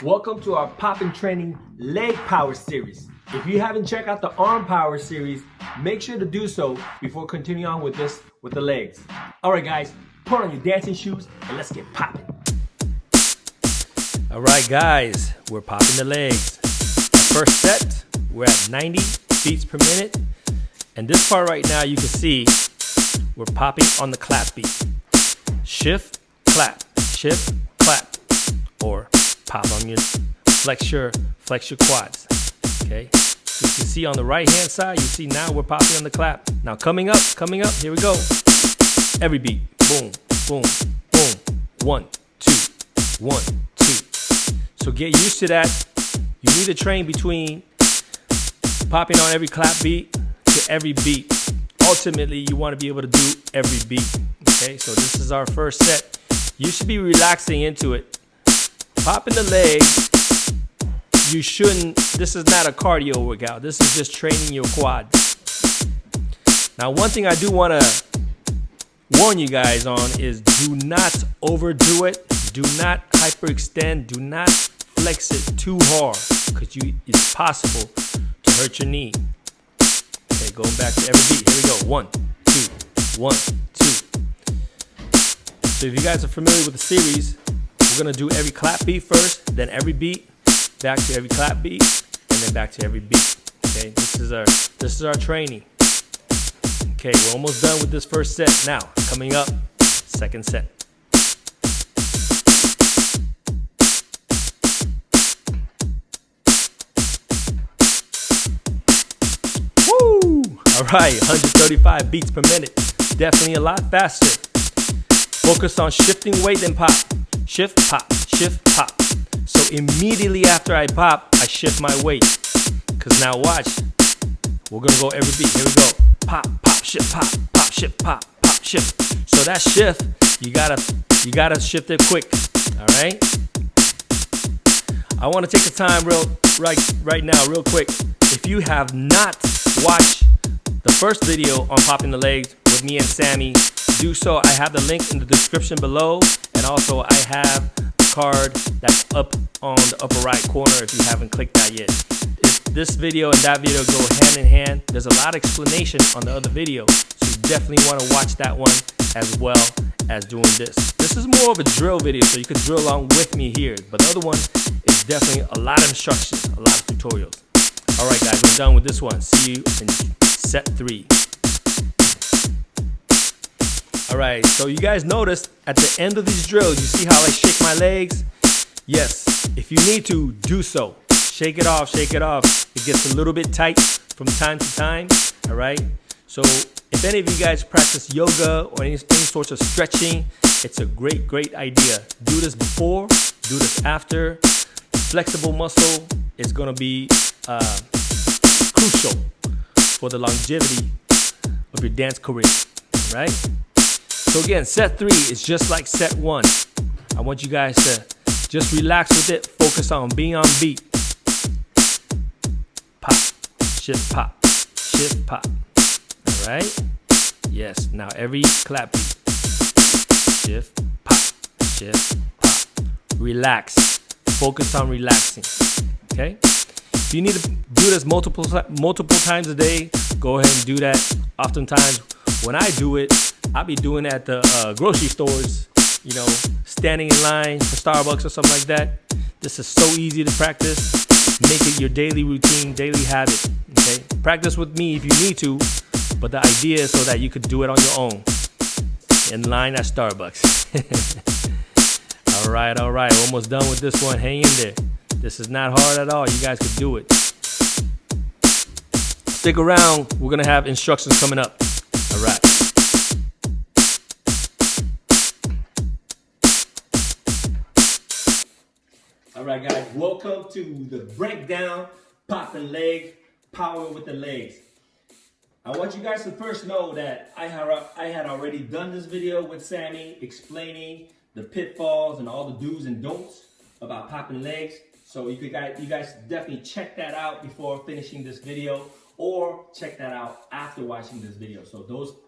Welcome to our popping training leg power series. If you haven't checked out the arm power series, make sure to do so before continuing on with this with the legs. All right, guys, put on your dancing shoes and let's get popping. All right, guys, we're popping the legs. First set, we're at 90 beats per minute. And this part right now, you can see we're popping on the clap beat. Shift, clap, or pop on your flex your quads. Okay, so you can see on the right hand side, you see now we're popping on the clap. Now coming up, here we go. Every beat, boom, boom, boom, 1, 2, 1, 2. So get used to that. You need to train between popping on every clap beat to every beat. Ultimately, you want to be able to do every beat. Okay, so this is our first set. You should be relaxing into it. Popping the leg, you shouldn't, this is not a cardio workout. This is just training your quads. Now, one thing I do want to warn you guys on is do not overdo it. Do not hyperextend. Do not flex it too hard because it's possible to hurt your knee. Okay, going back to every beat. Here we go. 1, 2, 1, 2. So if you guys are familiar with the series, we're gonna do every clap beat first, then every beat, back to every clap beat, and then back to every beat. Okay, this is our training. Okay, we're almost done with this first set. Now, coming up, second set. Woo! All right, 135 beats per minute. Definitely a lot faster. Focus on shifting weight and pop. Shift, pop, shift, pop. So immediately after I pop, I shift my weight. Because now watch, we're going to go every beat. Here we go. Pop, pop, shift, pop, pop, shift, pop, pop, shift. So that shift, you gotta shift it quick. All right? I want to take the time right now, real quick. If you have not watched the first video on popping the legs with me and Sammy, do so. I have the link in the description below, and also I have the card that's up on the upper right corner if you haven't clicked that yet. If this video and that video go hand in hand, there's a lot of explanation on the other video, so you definitely want to watch that one as well as doing this. This is more of a drill video, so you can drill along with me here, but the other one is definitely a lot of instructions, a lot of tutorials. All right, guys, we're done with this one. See you in set 3. All right, so you guys noticed at the end of these drills, you see how I shake my legs? Yes, if you need to, do so. Shake it off, shake it off. It gets a little bit tight from time to time, all right? So if any of you guys practice yoga or any sorts of stretching, it's a great idea. Do this before, do this after. Flexible muscle is gonna be crucial for the longevity of your dance career, all right? So again, set 3 is just like set 1. I want you guys to just relax with it. Focus on being on beat. Pop, shift, pop, shift, pop. All right? Yes, now every clap beat. Shift, pop, shift, pop. Relax. Focus on relaxing. Okay? If you need to do this multiple times a day, go ahead and do that. Oftentimes, when I do it, I'll be doing it at the grocery stores, you know, standing in line for Starbucks or something like that. This is so easy to practice. Make it your daily routine, daily habit, okay? Practice with me if you need to, but the idea is so that you could do it on your own in line at Starbucks. All right, almost done with this one. Hang in there. This is not hard at all. You guys could do it. Stick around. We're going to have instructions coming up. All right. All right, guys, welcome to the breakdown, popping leg, power with the legs. I want you guys to first know that I had already done this video with Sammy explaining the pitfalls and all the do's and don'ts about popping legs. So you guys definitely check that out before finishing this video, or check that out after watching this video. So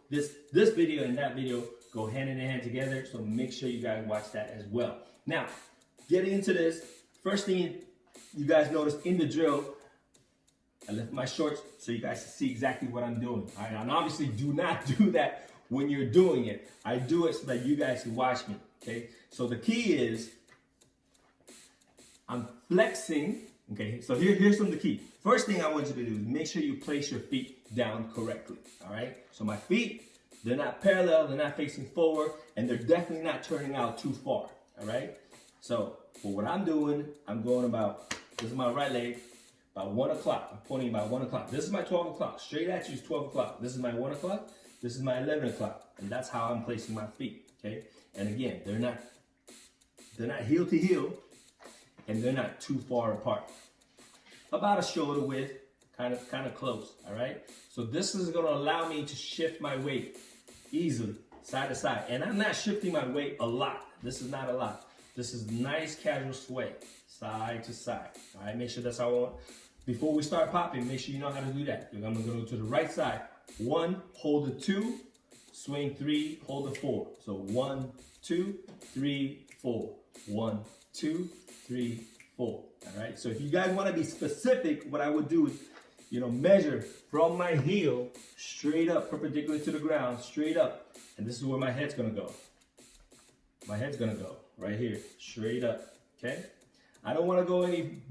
this video and that video go hand in hand together. So make sure you guys watch that as well. Now, getting into this, First thing you guys notice in the drill, I left my shorts so you guys can see exactly what I'm doing. All right? And obviously do not do that when you're doing it. I do it so that you guys can watch me, okay? So the key is I'm flexing, okay? So here's some of the key. First thing I want you to do is make sure you place your feet down correctly, all right? So my feet, they're not parallel, they're not facing forward, and they're definitely not turning out too far, all right? So for what I'm doing, I'm going about, this is my right leg, about 1 o'clock. I'm pointing about 1 o'clock. This is my 12 o'clock. Straight at you is 12 o'clock. This is my 1 o'clock. This is my 11 o'clock. And that's how I'm placing my feet, okay? And again, they're not heel to heel, and they're not too far apart. About a shoulder width, kind of close, all right? So this is gonna allow me to shift my weight easily, side to side. And I'm not shifting my weight a lot. This is not a lot. This is nice casual sway, side to side, all right? Make sure that's how I want. Before we start popping, make sure you know how to do that. I'm gonna go to the right side. 1, hold the 2, swing 3, hold the 4. So 1, 2, 3, 4. 1, 2, 3, 4. All right. So if you guys want to be specific, what I would do is, measure from my heel straight up, perpendicular to the ground, straight up, and this is where my head's gonna go. My head's gonna go right here, straight up. Okay. I don't want to go any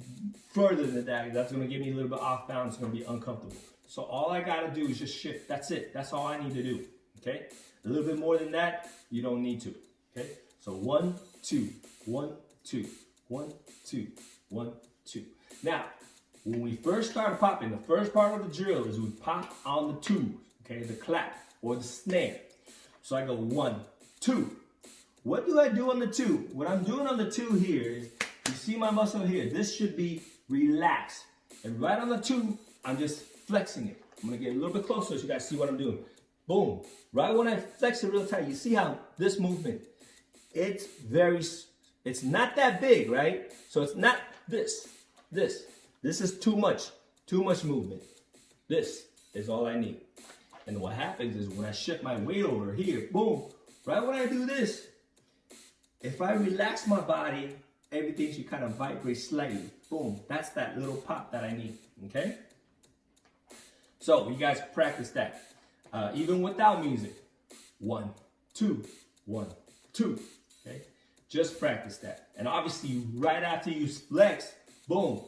further than that. That's gonna give me a little bit off balance. It's gonna be uncomfortable. So all I gotta do is just shift. That's it. That's all I need to do. Okay. A little bit more than that, you don't need to. Okay. So 1, 2, 1, 2, 1, 2, 1, 2. Now, when we first start popping, the first part of the drill is we pop on the 2s, okay, the clap or the snare. So I go 1, 2. What do I do on the 2? What I'm doing on the 2 here is, you see my muscle here. This should be relaxed. And right on the 2, I'm just flexing it. I'm gonna get a little bit closer so you guys see what I'm doing. Boom. Right when I flex it real tight, you see how this movement, it's not that big, right? So it's not this. This is too much movement. This is all I need. And what happens is when I shift my weight over here, boom, right when I do this, if I relax my body, everything should kind of vibrate slightly. Boom, that's that little pop that I need, okay? So you guys practice that. Even without music. 1, 2, 1, 2, okay? Just practice that. And obviously, right after you flex, boom,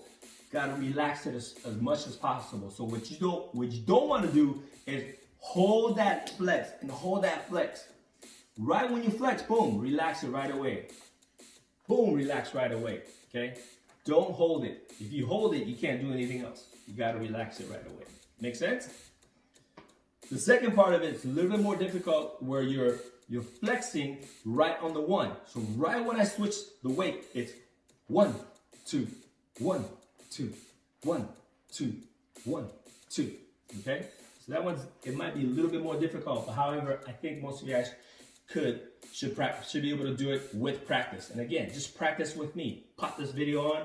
gotta relax it as much as possible. So what you don't want to do is hold that flex and hold that flex. Right when you flex, boom, relax it right away. Boom, relax right away, okay? Don't hold it. If you hold it, you can't do anything else. You gotta relax it right away. Make sense? The second part of it is a little bit more difficult where you're flexing right on the 1. So right when I switch the weight, it's 1, 2, 1, 2, 1, 2, 1, 2. Okay? So that one's, it might be a little bit more difficult, but however, I think most of you guys should be able to do it with practice. And again, just practice with me. Pop this video on,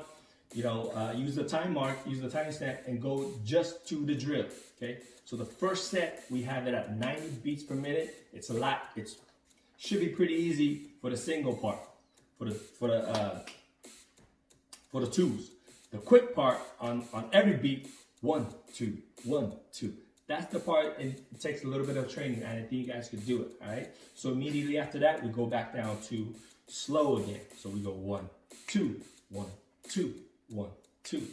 use the time mark, use the time stamp, and go just to the drill. Okay? So the first set, we have it at 90 beats per minute. It's a lot. It should be pretty easy for the single part, for the 2s. The quick part on every beat, 1, 2, 1, 2. That's the part, and it takes a little bit of training, and I think you guys could do it, all right? So immediately after that, we go back down to slow again. So we go 1, 2, 1, 2, 1, 2.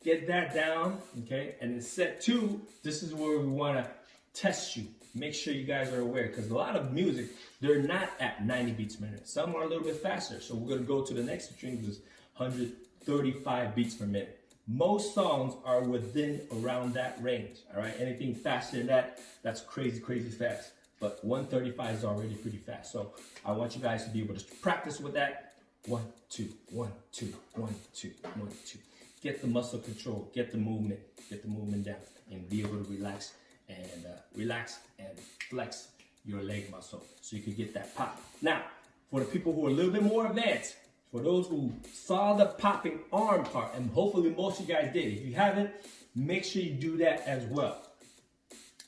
Get that down, okay? And in set 2, this is where we want to test you. Make sure you guys are aware, because a lot of music, they're not at 90 beats per minute. Some are a little bit faster. So we're going to go to the next extreme, which is 135 beats per minute. Most songs are within around that range, all right? Anything faster than that, that's crazy, crazy fast. But 135 is already pretty fast. So I want you guys to be able to practice with that. 1, 2, 1, 2, 1, 2, 1, 2. Get the muscle control, get the movement down, and be able to relax and flex your leg muscle so you can get that pop. Now, for the people who are a little bit more advanced, for those who saw the popping arm part, and hopefully most of you guys did. If you haven't, make sure you do that as well.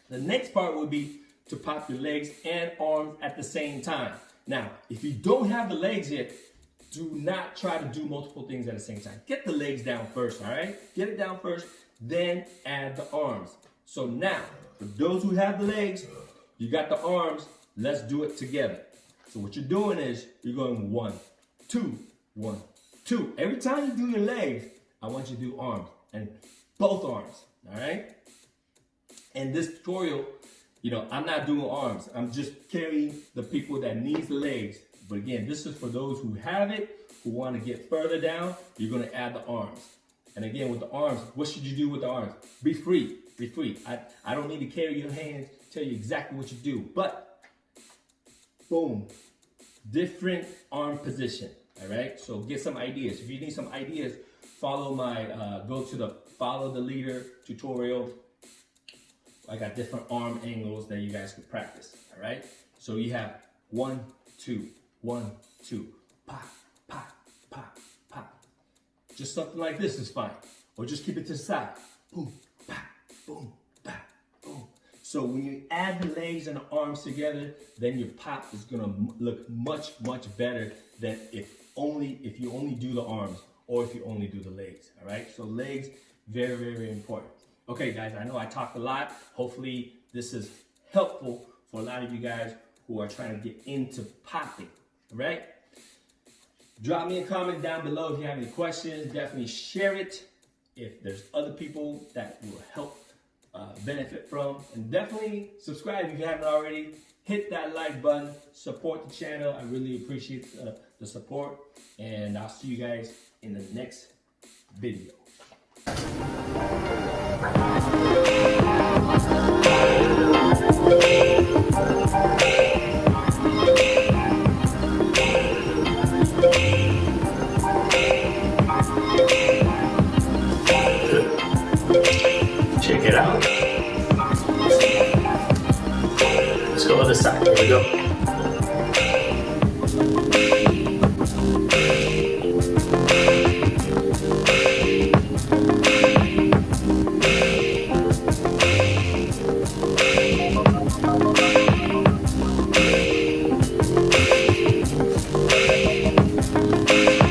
The next part would be to pop your legs and arms at the same time. Now, if you don't have the legs yet, do not try to do multiple things at the same time. Get the legs down first, all right? Get it down first, then add the arms. So now, for those who have the legs, you got the arms, let's do it together. So what you're doing is, you're going 1, 2, 1, 2. Every time you do your legs, I want you to do arms, and both arms, all right? And this tutorial, you know, I'm not doing arms. I'm just carrying the people that need the legs. But again, this is for those who have it, who want to get further down, you're going to add the arms. And again, with the arms, what should you do with the arms? Be free, be free. I don't need to carry your hands, tell you exactly what you do, but boom, different arm position, all right? So get some ideas. If you need some ideas, follow my, go to the follow the leader tutorial. I got different arm angles that you guys can practice, all right? So you have 1, 2, 1, 2, pop, pop, pop, pop. Just something like this is fine. Or just keep it to the side. Boom, pop, boom, pop, boom. So when you add the legs and the arms together, then your pop is gonna look much, much better than if you only do the arms or if you only do the legs, all right? So legs, very, very, very important. Okay, guys, I know I talked a lot. Hopefully this is helpful for a lot of you guys who are trying to get into popping, all right? Drop me a comment down below if you have any questions. Definitely share it if there's other people that will help benefit from. And definitely subscribe if you haven't already. Hit that like button, support the channel. I really appreciate the support. And I'll see you guys in the next video. Check it out. Let's go other side. Here we go.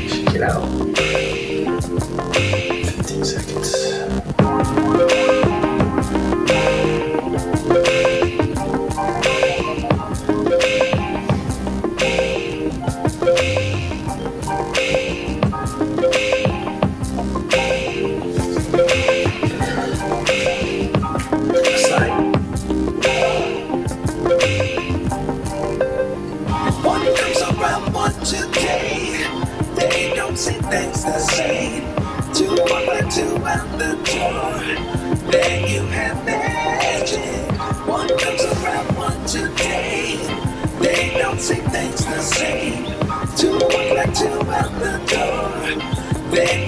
Check it out. 15 seconds. Today, they don't see things the same. 2 walk like 2 out the door. Then you have magic. 1 comes around 1 today. They don't see things the same. 2 walk like 2 out the door. Then